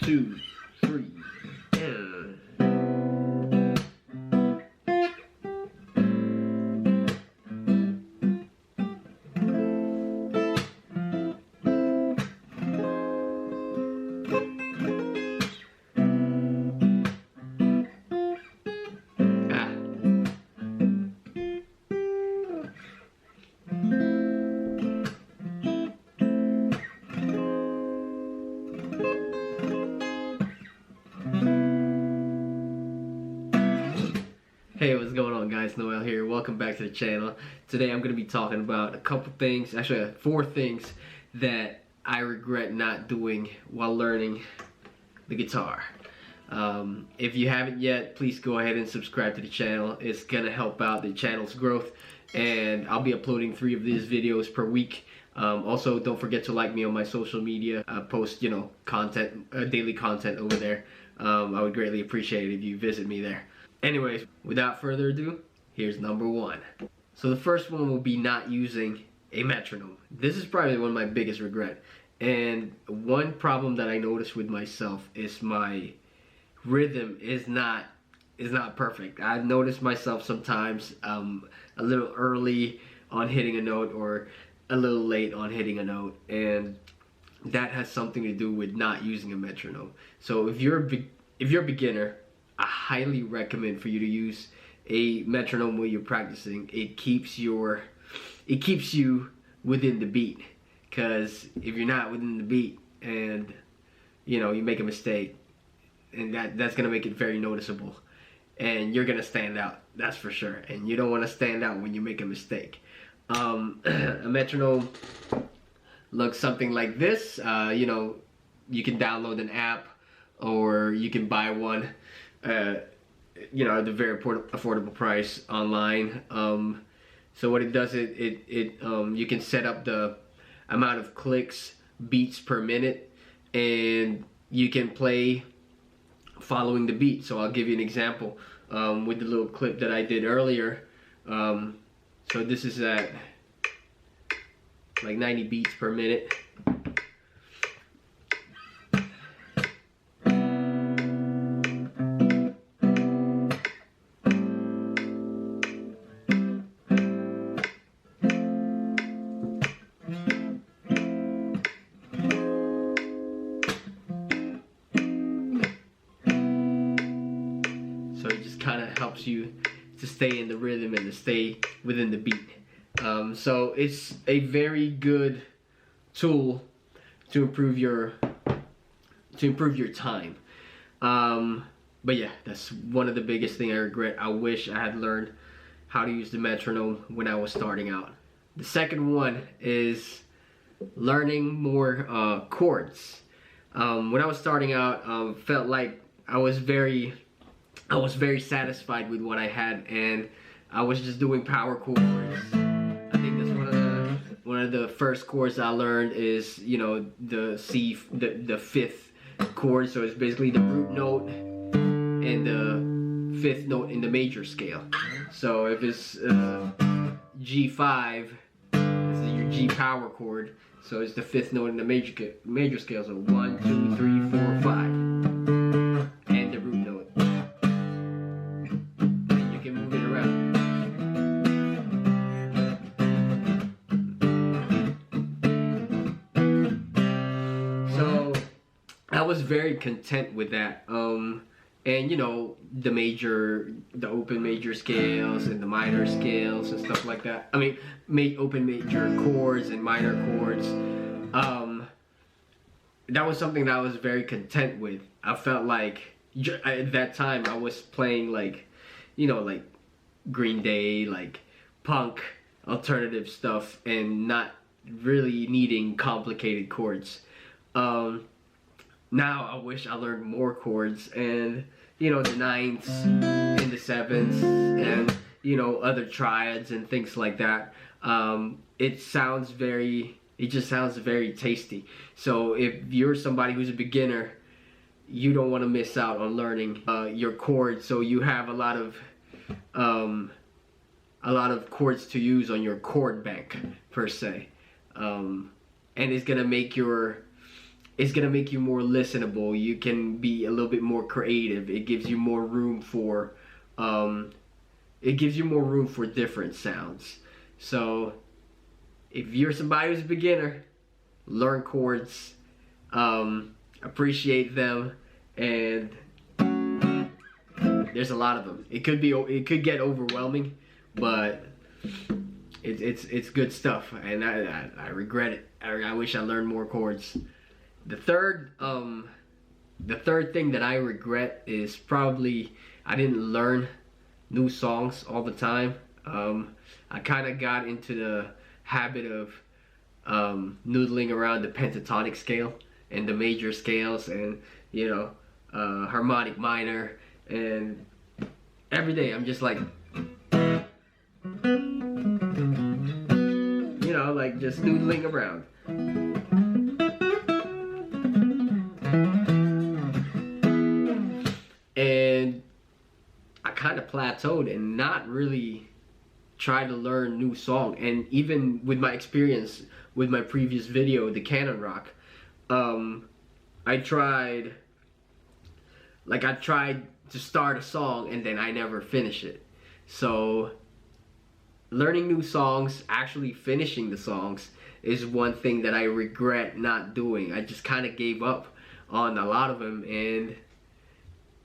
2, 3, and... Hey, what's going on, guys? Noel here. Welcome back to the channel. Today I'm going to be talking about a couple things, actually 4 things that I regret not doing while learning the guitar. If you haven't yet, please go ahead and subscribe to the channel. It's going to help out the channel's growth, and I'll be uploading 3 of these videos per week. Also, don't forget to like me on my social media. I post, content, daily content over there. I would greatly appreciate it if you visit me there. Anyways, without further ado, here's number 1. So the first one will be not using a metronome. This is probably one of my biggest regrets. And one problem that I noticed with myself is my rhythm is not perfect. I've noticed myself sometimes a little early on hitting a note or a little late on hitting a note, and that has something to do with not using a metronome. So if you're a beginner, I highly recommend for you to use a metronome when you're practicing. It keeps you within the beat, because if you're not within the beat and you make a mistake, and that's gonna make it very noticeable, and you're gonna stand out, that's for sure. And you don't want to stand out when you make a mistake. A metronome looks something like this. You can download an app, or you can buy one at a very affordable price online. So what it does, you can set up the amount of clicks, beats per minute, and you can play following the beat. So I'll give you an example with the little clip that I did earlier. So this is at like 90 beats per minute. So it just kind of helps you to stay in the rhythm and to stay within the beat. So it's a very good tool to improve your time. But yeah, that's one of the biggest things I regret. I wish I had learned how to use the metronome when I was starting out. The second one is learning more chords. When I was starting out, felt like I was very satisfied with what I had, and I was just doing power chords. I think that's one of the first chords I learned is the C, the 5th chord. So it's basically the root note and the 5th note in the major scale. So if it's G5, this is your G power chord. So it's the 5th note in the major scale. So 1, 2, 3, 4, 5, and the root note. And you can move it around. So I was very content with that. And the open major scales and the minor scales and stuff like that. I mean, open major chords and minor chords. That was something that I was very content with. I felt like at that time I was playing like Green Day, like punk, alternative stuff, and not really needing complicated chords. Now I wish I learned more chords, and the 9ths and the 7ths and other triads and things like that. It just sounds very tasty. So if you're somebody who's a beginner, you don't want to miss out on learning your chords, so you have a lot of chords to use on your chord bank per se, and it's gonna make your it's gonna make you more listenable. You can be a little bit more creative. It gives you more room for different sounds. So if you're somebody who's a beginner, learn chords, appreciate them, and there's a lot of them. It could get overwhelming, but it's good stuff, and I regret it. I wish I learned more chords. The third thing that I regret is probably I didn't learn new songs all the time. I kind of got into the habit of noodling around the pentatonic scale and the major scales, and harmonic minor, and every day I'm just like, like just noodling around. And I kind of plateaued and not really try to learn new song. And even with my experience with my previous video, the Canon Rock, I tried to start a song and then I never finish it. So learning new songs, actually finishing the songs, is one thing that I regret not doing. I just kind of gave up on a lot of them,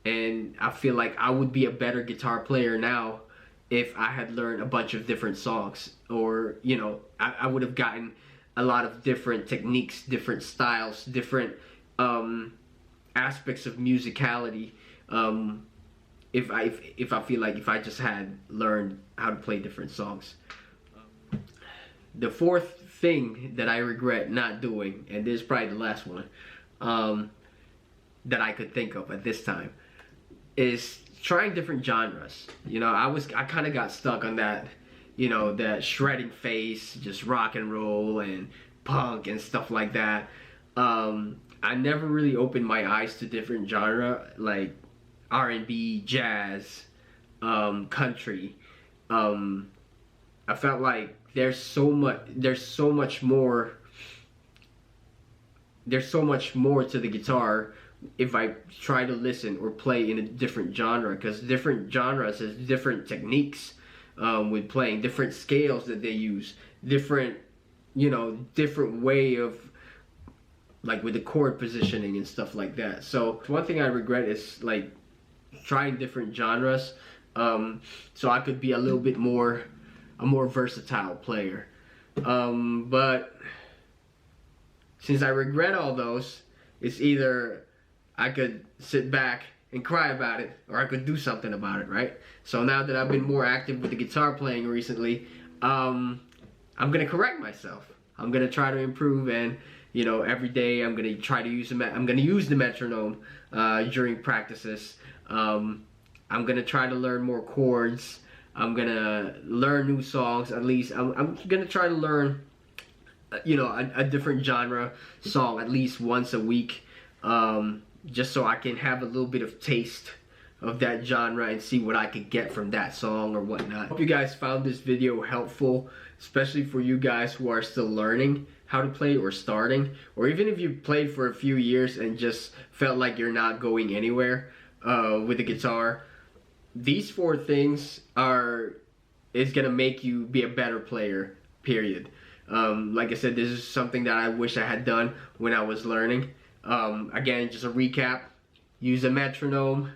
and I feel like I would be a better guitar player now if I had learned a bunch of different songs, or I would have gotten a lot of different techniques, different styles, different aspects of musicality. If I feel like if I just had learned how to play different songs. The fourth thing that I regret not doing, and this is probably the last one that I could think of at this time, is trying different genres. I kind of got stuck on that, that shredding phase, just rock and roll and punk and stuff like that. I never really opened my eyes to different genre, like R&B, jazz, country. I felt like there's so much more to the guitar if I try to listen or play in a different genre, because different genres has different techniques with playing, different scales that they use, different way of, like, with the chord positioning and stuff like that. So one thing I regret is like trying different genres, so I could be a more versatile player. But since I regret all those, it's either I could sit back and cry about it, or I could do something about it, right? So now that I've been more active with the guitar playing recently, I'm gonna correct myself. I'm gonna try to improve, and every day I'm gonna try to use the metronome during practices. I'm gonna try to learn more chords. I'm gonna learn new songs. At least I'm gonna try to learn a different genre song at least once a week, just so I can have a little bit of taste of that genre and see what I could get from that song or whatnot. Hope you guys found this video helpful, especially for you guys who are still learning how to play or starting, or even if you played for a few years and just felt like you're not going anywhere with the guitar. These 4 things is gonna make you be a better player, period. Like I said, this is something that I wish I had done when I was learning. Again, just a recap: use a metronome,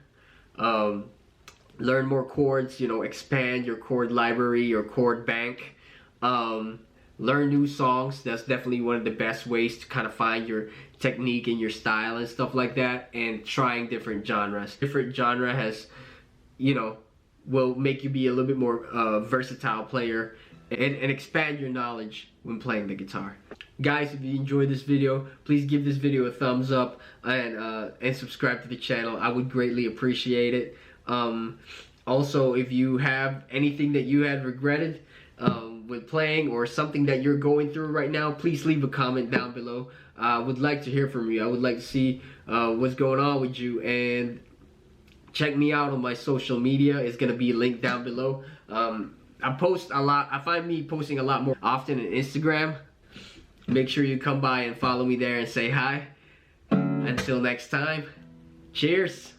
learn more chords, expand your chord library, your chord bank, learn new songs. That's definitely one of the best ways to kind of find your technique and your style and stuff like that. And trying different genres. Different genre has, will make you be a little bit more versatile player, and expand your knowledge when playing the guitar. Guys, if you enjoyed this video, please give this video a thumbs up, and subscribe to the channel. I would greatly appreciate it. Also, if you have anything that you had regretted with playing, or something that you're going through right now, please leave a comment down below. I would like to hear from you. I would like to see what's going on with you, and check me out on my social media. It's gonna be linked down below. I post a lot. I find me posting a lot more often on Instagram. Make sure you come by and follow me there and say hi. Until next time, cheers!